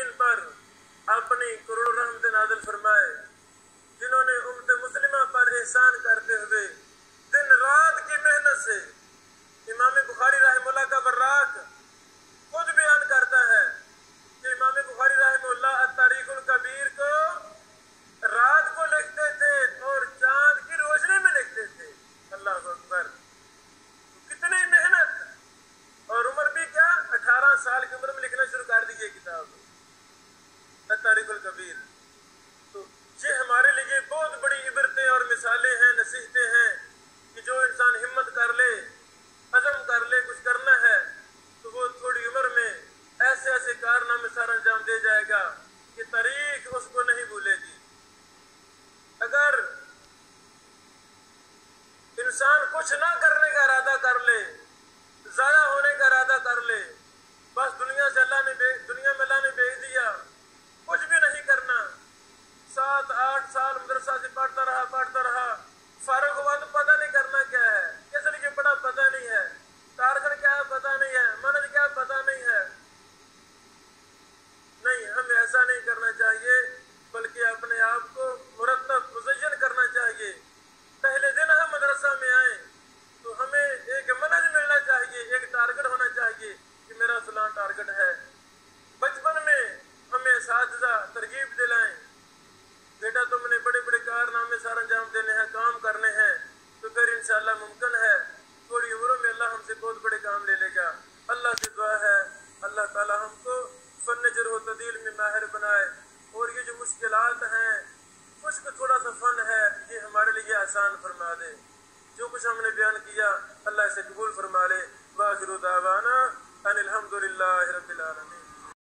सालमीन पर अपनी करोड़ रहमत नाज़िल फरमाए, जिन्होंने उम्मत मुस्लिमा पर एहसान करते हुए दिन रात की मेहनत से, इमाम बुखारी रहमतुल्लाह का वर्राक खुद बयान करता है कि इमाम बुखारी रहमतुल्लाह अत-तारीखुल कबीर को रात को लिखते थे और चांद की रोशनी में लिखते थे। अल्लाह अकबर, कितनी मेहनत, और उम्र भी क्या 18 साल की उम्र में लिखना शुरू कर दी ये किताब अत-तारीखुल कबीर। तो ये हमारे लिए बहुत बड़ी इबरतें और मिसालें हैं, नसीहतें हैं कि जो इंसान हिम्मत कर ले, अज़म कर ले कुछ करना है, तो वो थोड़ी उम्र में ऐसे ऐसे कारनामे सर अंजाम दे जाएगा कि तारीख उसको नहीं भूलेगी। अगर इंसान कुछ ना करने का इरादा कर ले, ज़ाया होने का इरादा कर ले, बस दुनिया में अल्लाह ने भेज दिया, कुछ भी नहीं करना, 7-8 साल मदरसा से पढ़ता रहा, फारुग हुआ तो पता नहीं करना क्या है, किस लिए पढ़ा पता नहीं है, टारगेट क्या है पता नहीं है, मनज क्या पता नहीं है। नहीं, हमें ऐसा नहीं करना चाहिए, बल्कि अपने आप को मुरत्तब मुज़य्यन करना चाहिए। पहले दिन हम मदरसा में आए तो हमें एक मनज मिलना चाहिए, एक टारगेट होना चाहिए कि मेरा फलां टारगेट है। बचपन में हमें असातिज़ा तरगीब दिलाएं, बेटा तुमने बड़े बड़े कारनामे सर अंजाम देने हैं, काम करने हैं, तो फिर इंशाअल्लाह मुमकिन है थोड़ी उम्र में अल्लाह हमसे बहुत बड़े काम ले लेगा। अल्लाह से दुआ है अल्लाह ताला हमको फन जर्ह व तदील में माहिर बनाए, और ये जो मुश्किलात हैं, कुछ का थोड़ा सा फन है, ये हमारे लिए आसान फरमा दे। जो कुछ हमने बयान किया अल्लाह से कबूल फरमा ले। वाखिरु दावाना अनिल हम्दुलिल्लाहि रब्बिल आलमीन।